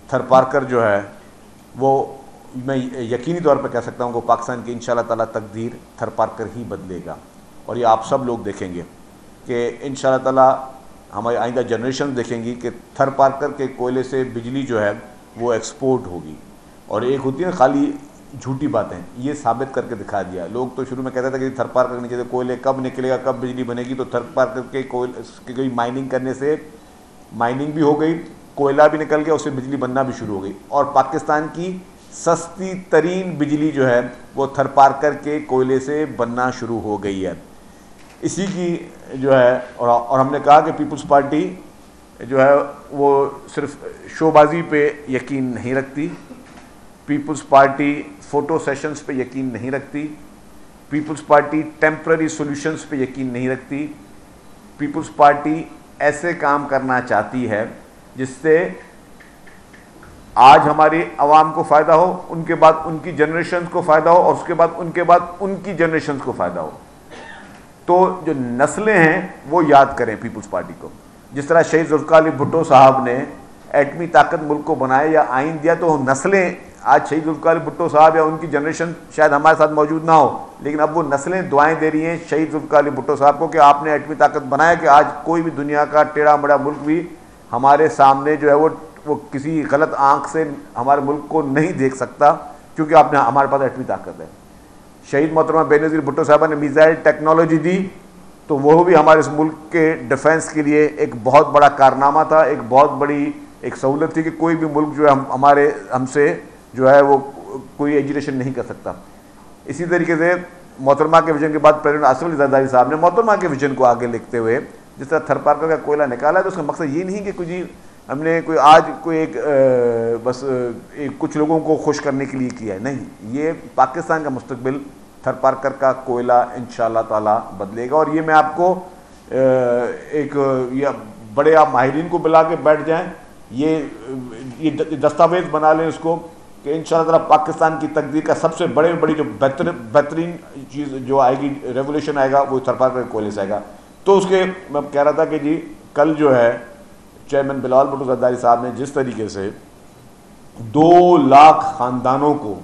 تھر Parker جو ہے وہ میں یقینی طور پہ کہہ سکتا ہوں کہ پاکستان کی انشاءاللہ تعالیٰ تقدیر تھر پارکر ہی بدلے گا، اور یہ آپ سب لوگ دیکھیں گے کہ انشاءاللہ تعالیٰ ہماری آئندہ جنریشن دیکھیں گی کہ تھر پارکر کے کوئلے سے بجلی جو ہے وہ ایکسپورٹ ہوگی. اور ایک ہوتی ہے خالی جھوٹی باتیں، یہ ثابت کر کے دکھا دیا. لوگ تو شروع میں کہتے تھے کہ تھر پارکر کے نیچے کوئلے کب نکلے گا، کب بجلی بنے گی، تو تھر پارکر کے کوئی مائننگ کرنے سے مائننگ بھی ہو گئی، کوئلہ بھی نکل گیا، اس سے بجلی بننا بھی شروع ہو گئی. اور پاکستان کی سستی ترین بجلی جو ہے وہ تھر پارکر کے کوئلے سے بننا شروع ہو گئی ہے. اسی کی جو ہے اور ہم نے کہا کہ پیپلز پارٹی جو ہے وہ صرف شو بازی پہ یقین نہیں رکھتی، پیپلز پارٹی فوٹو سیشنز پہ یقین نہیں رکھتی، پیپلز پارٹی ٹیمپرری سولوشنز پہ یقین نہیں رکھتی. پیپلز پارٹی ایسے کام کرنا چاہتی ہے جس سے آج ہماری عوام کو فائدہ ہو، ان کے بعد ان کی جنریشنز کو فائدہ ہو، اور اس کے بعد ان کی جنریشنز کو فائدہ ہو. تو جو نسلیں ہیں وہ یاد کریں پیپلز پارٹی کو. جس طرح شہید ذوالفقار علی بھٹو صاحب نے ایٹمی طاقت ملک کو بنائے یا آئین دیا، تو نسلیں آج شہید ذوالفقار علی بھٹو صاحب یا ان کی جنریشن شاید ہمارے ساتھ موجود نہ ہو، لیکن اب وہ نسلیں دعائیں دے رہی ہیں شہید ذوالفقار علی بھٹو صاحب کو کہ آپ نے ایٹمی طاقت بنایا کہ آج کوئی بھی دنیا کا ٹیڑھا مڑا ملک بھی ہمارے سامنے جو ہے وہ کسی غلط آنکھ سے ہمارے ملک کو نہیں دیکھ سکتا، کیونکہ آپ نے ہمارے پاس ایٹمی طاقت ہے. شہید محترمہ بے نظیر بھٹو صاحبہ نے میزائل ٹیکنالوجی دی، تو وہ بھی ہمارے اس ملک کے ڈیفنس کے لیے ایک بہت بڑا کارنامہ تھا، ایک بہت بڑی ایک سہولت تھی کہ کوئی بھی ملک جو ہے ہم سے جو ہے وہ کوئی ایجوٹیشن نہیں کر سکتا. اسی طریقے سے محترمہ کے ویژن کے بعد پریزیڈنٹ آصف علی زرداری صاحب نے محترمہ کے ویژن کو آگے لکھتے ہوئے جس طرح تھر پارکر کا کوئلہ نکالا ہے، تو اس کا مقصد یہ نہیں کہ کوئی ہم نے ایک بس کچھ لوگوں کو خوش کرنے کے لیے کیا ہے، نہیں، یہ پاکستان کا مستقبل تھر پارکر کا کوئلہ انشاءاللہ تعالیٰ بدلے گا. اور یہ میں آپ کو بڑے آپ ماہرین کو بلا کے بیٹھ جائیں، یہ دستاویز بنا لیں اس کو کہ انشاءاللہ تعالیٰ پاکستان کی تقدیر کا سب سے بڑی جو بہترین چیز جو آئے گی، ریولیوشن آئے گا، وہ تھر پارکر کے کوئلے سے آئے گا. تو اس کے میں کہہ رہا تھا کہ جی کل جو ہے چیئرمین بلاول بھٹو زرداری صاحب نے جس طریقے سے 2 لاکھ خاندانوں کو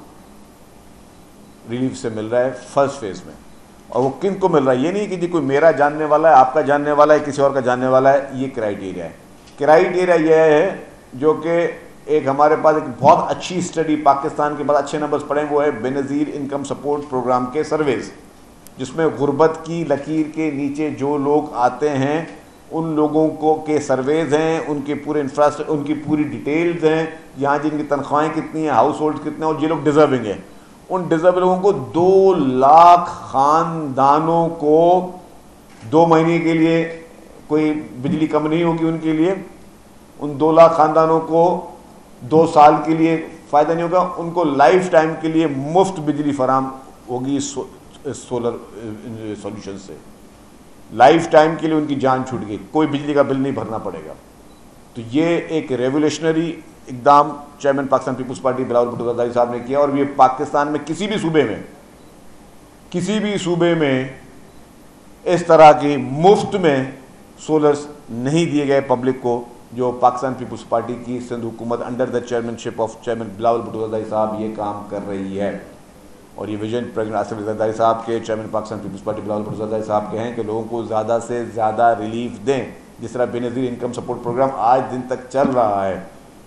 ریلیف سے مل رہا ہے فرسٹ فیز میں، اور وہ کن کو مل رہا ہے، یہ نہیں کہ جی کوئی میرا جاننے والا ہے، آپ کا جاننے والا ہے، کسی اور کا جاننے والا ہے. یہ کرائیٹیریا ہے. کرائیٹیریا یہ ہے جو کہ ایک ہمارے پاس ایک بہت اچھی اسٹڈی پاکستان کے بعد اچھے نمبرز پڑھیں، وہ ہے بے نظیر انکم سپورٹ پروگرام کے سرویز، جس میں غربت کی لکیر کے نیچے جو لوگ آتے ہیں ان لوگوں کو کے سرویز ہیں، ان کے پورے انفراسٹرکچر، ان کی پوری ڈیٹیلز ہیں، یہاں جن کی تنخواہیں کتنی ہیں، ہاؤس ہولڈ کتنے ہیں، اور یہ لوگ ڈیزرونگ ہیں. ان ڈیزرو لوگوں کو 2 لاکھ خاندانوں کو 2 مہینے کے لیے کوئی بجلی کم نہیں ہوگی ان کے لیے، ان 2 لاکھ خاندانوں کو 2 سال کے لیے فائدہ نہیں ہوگا، ان کو لائف ٹائم کے لیے مفت بجلی فراہم ہوگی سولر سولوشن سے. لائف ٹائم کے لیے ان کی جان چھوٹ گئی، کوئی بجلی کا بل نہیں بھرنا پڑے گا. تو یہ ایک ریولیوشنری اقدام chairman Pakistan Peoples party Bilawal Bhutto Zardari صاحب نے کیا، اور یہ پاکستان میں کسی بھی صوبے میں اس طرح کی مفت میں سولرز نہیں دیے گئے پبلک کو جو پاکستان پیپلز پارٹی کی سندھ حکومت under the chairmanship of chairman Bilawal Bhutto Zardari sahib یہ کام کر رہی ہے. اور یہ ویژن پریزیڈنٹ آصف علی زرداری صاحب کے، chairman Pakistan Peoples party Bilawal Bhutto Zardari صاحب کے ہیں کہ لوگوں کو زیادہ سے زیادہ ریلیف دیں. جس طرح بے نظیر انکم سپورٹ پروگرام آج دن تک چل رہا ہے،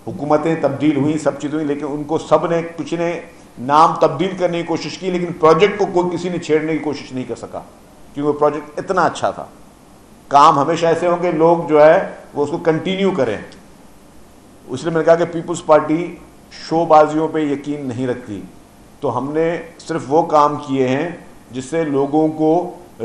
حکومتیں تبدیل ہوئیں، سب چیزیں ہوئیں، لیکن ان کو سب نے کچھ نے نام تبدیل کرنے کی کوشش کی، لیکن پروجیکٹ کو کوئی کسی نے چھیڑنے کی کوشش نہیں کر سکا، کیونکہ وہ پروجیکٹ اتنا اچھا تھا. کام ہمیشہ ایسے ہوں کہ لوگ جو ہے وہ اس کو کنٹینیو کریں. اس لیے میں نے کہا کہ پیپلز پارٹی شو بازیوں پہ یقین نہیں رکھتی، تو ہم نے صرف وہ کام کیے ہیں جس سے لوگوں کو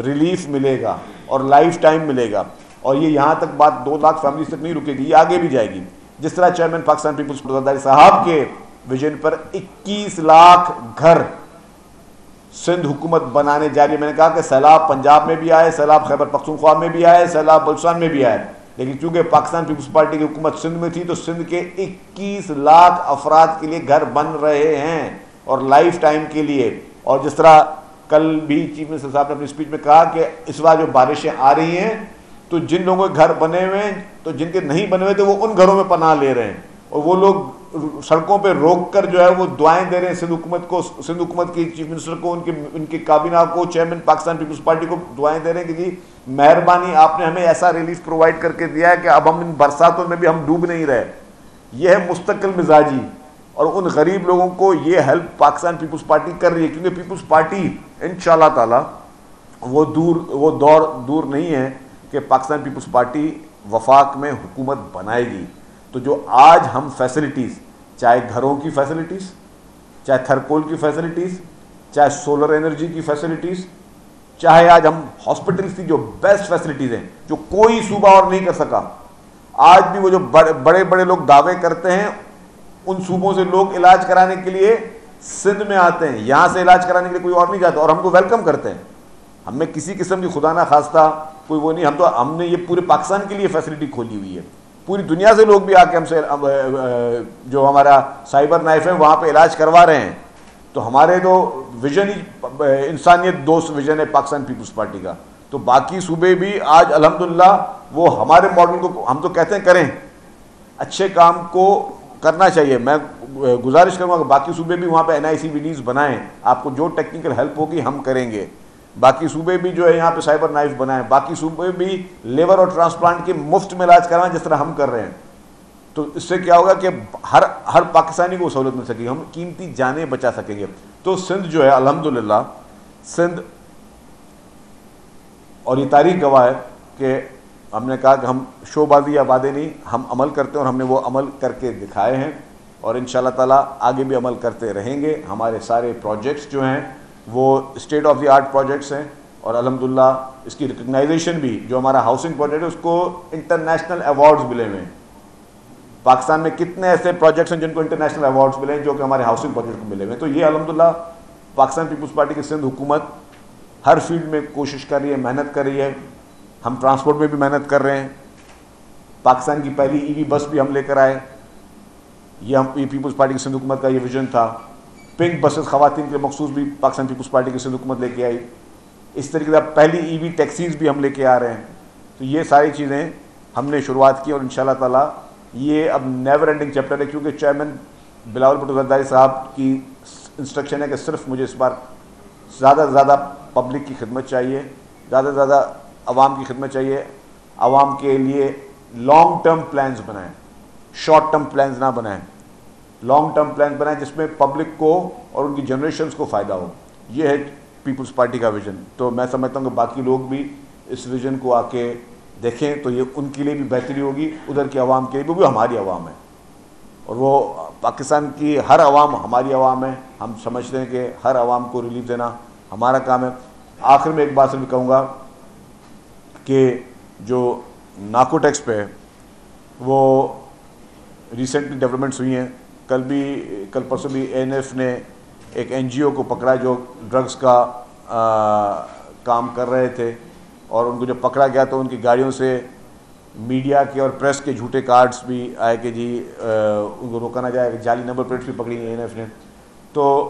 ریلیف ملے گا اور لائف ٹائم ملے گا. اور یہ یہاں تک بات 2 لاکھ فیملیز تک نہیں رکے گی، یہ آگے بھی جائے گی. جس طرح chairman Pakistan Peoples Party Zardari صاحب کے ویژن پر 21 لاکھ گھر سندھ حکومت بنانے جا رہی ہے. میں نے کہا کہ سیلاب پنجاب میں بھی آئے، سیلاب خیبر پختونخوا میں بھی آئے، سیلاب بلوچستان میں بھی آئے، لیکن چونکہ پاکستان پیپلز پارٹی کی حکومت سندھ میں تھی تو سندھ کے 21 لاکھ افراد کے لیے گھر بن رہے ہیں اور لائف ٹائم کے لیے. اور جس طرح کل بھی چیف منسٹر صاحب نے اپنی اسپیچ میں کہا کہ اس بار جو بارشیں آ رہی ہیں تو جن لوگوں کے گھر بنے ہوئے ہیں، تو جن کے نہیں بنے ہوئے تھے وہ ان گھروں میں پناہ لے رہے ہیں، اور وہ لوگ سڑکوں پہ روک کر جو ہے وہ دعائیں دے رہے ہیں سندھ حکومت کو, سندھ حکومت کی چیف منسٹر کو, ان کی کابینہ کو, چیئرمین پاکستان پیپلز پارٹی کو دعائیں دے رہے ہیں کہ جی مہربانی آپ نے ہمیں ایسا ریلیف پرووائڈ کر کے دیا ہے کہ اب ہم ان برساتوں میں بھی ہم ڈوب نہیں رہے. یہ ہے مستقل مزاجی, اور ان غریب لوگوں کو یہ ہیلپ پاکستان پیپلز پارٹی کر رہی ہے, کیونکہ پیپلز پارٹی انشاءاللہ تعالی وہ دور دور نہیں ہے کہ پاکستان پیپلز پارٹی وفاق میں حکومت بنائے گی. تو جو آج ہم فیسلٹیز, چاہے گھروں کی فیسلٹیز, چاہے تھرکول کی فیسلٹیز, چاہے سولر انرجی کی فیسلٹیز, چاہے آج ہم ہاسپٹلس کی جو بیسٹ فیسلٹیز ہیں جو کوئی صوبہ اور نہیں کر سکا, آج بھی وہ جو بڑے بڑے لوگ دعوے کرتے ہیں ان صوبوں سے لوگ علاج کرانے کے لیے سندھ میں آتے ہیں, یہاں سے علاج کرانے کے لیے کوئی اور نہیں جاتا, اور ہم کو ویلکم کرتے ہیں. ہم میں کسی قسم کی خدا نہ خواستہ کوئی وہ نہیں, ہم نے یہ پورے پاکستان کے لیے فیسلٹی کھولی ہوئی ہے. پوری دنیا سے لوگ بھی آ کے ہم سے جو ہمارا سائبر نائف ہے وہاں پہ علاج کروا رہے ہیں. تو ہمارے تو ویژن ہی انسانیت دوست ویژن ہے پاکستان پیپلز پارٹی کا. تو باقی صوبے بھی آج الحمدللہ وہ ہمارے ماڈل کو, ہم تو کہتے ہیں کریں, اچھے کام کو کرنا چاہیے. میں گزارش کروں گا کہ باقی صوبے بھی وہاں پہ NICVDs بنائیں, آپ کو جو ٹیکنیکل ہیلپ ہوگی ہم کریں گے. باقی صوبے بھی جو ہے یہاں پہ سائبر نائف بنائیں, باقی صوبے بھی لیور اور ٹرانسپلانٹ کے مفت میں علاج کروائیں جس طرح ہم کر رہے ہیں. تو اس سے کیا ہوگا کہ ہر پاکستانی کو سہولت مل سکے گی, ہم قیمتی جانیں بچا سکیں گے. تو سندھ جو ہے الحمدللہ سندھ, اور یہ تاریخ گواہ ہے کہ ہم نے کہا کہ ہم شو بازی یا وعدے نہیں, ہم عمل کرتے ہیں, اور ہم نے وہ عمل کر کے دکھائے ہیں, اور انشاءاللہ تعالیٰ آگے بھی عمل کرتے رہیں گے. ہمارے سارے پروجیکٹس جو ہیں وہ state of the art projects ہیں, اور الحمدللہ اس کی ریکگنائزیشن بھی, جو ہمارا ہاؤسنگ پروجیکٹ ہے اس کو انٹرنیشنل ایوارڈز ملے ہوئے ہیں. پاکستان میں کتنے ایسے پروجیکٹس ہیں جن کو انٹرنیشنل ایوارڈز ملے ہیں جو کہ ہمارے ہاؤسنگ پروجیکٹ کو ملے ہوئے ہیں. تو یہ الحمدللہ پاکستان پیپلز پارٹی کی سندھ حکومت ہر فیلڈ میں کوشش کر رہی ہے, محنت کر رہی ہے. ہم ٹرانسپورٹ میں بھی محنت کر رہے ہیں. پاکستان کی پہلی EV بس بھی ہم لے کر آئے, یہ پیپلز پارٹی کی سندھ حکومت کا یہ ویژن تھا. پنک بسز خواتین کے مخصوص بھی پاکستان پیپلز پارٹی کی سندھ حکومت لے کے آئی. اس طریقے سے پہلی EV ٹیکسیز بھی ہم لے کے آ رہے ہیں. تو یہ ساری چیزیں ہم نے شروعات کی, اور انشاءاللہ تعالیٰ یہ اب نیور اینڈنگ چیپٹر ہے, کیونکہ چیئرمین بلاول بھٹو زرداری صاحب کی انسٹرکشن ہے کہ صرف مجھے اس بار زیادہ سے زیادہ پبلک کی خدمت چاہیے, زیادہ سے زیادہ عوام کی خدمت چاہیے. عوام کے لیے لانگ ٹرم پلانز بنائیں, شارٹ ٹرم پلانز نہ بنائیں, لانگ ٹرم پلان بنائیں جس میں پبلک کو اور ان کی جنریشنز کو فائدہ ہو. یہ ہے پیپلز پارٹی کا ویژن. تو میں سمجھتا ہوں کہ باقی لوگ بھی اس ویژن کو آ کے دیکھیں تو یہ ان کے لیے بھی بہتری ہوگی, ادھر کی عوام کے لیے بھی ہماری عوام ہے, اور وہ پاکستان کی ہر عوام ہماری عوام ہے. ہم سمجھتے ہیں کہ ہر عوام کو ریلیف دینا ہمارا کام ہے. آخر میں ایک بات سے بھی کہوں گا کہ جو نارکو ٹیکس پہ وہ ریسنٹلی ڈیولپمنٹس ہوئی ہیں. کل پرسوں بھی ANF نے ایک NGO کو پکڑا جو ڈرگز کا کام کر رہے تھے, اور ان کو جب پکڑا گیا تو ان کی گاڑیوں سے میڈیا کے اور پریس کے جھوٹے کارڈز بھی آئے کہ جی ان کو روکا نہ جائے. جعلی نمبر پلیٹس بھی پکڑی ہیں ANF نے. تو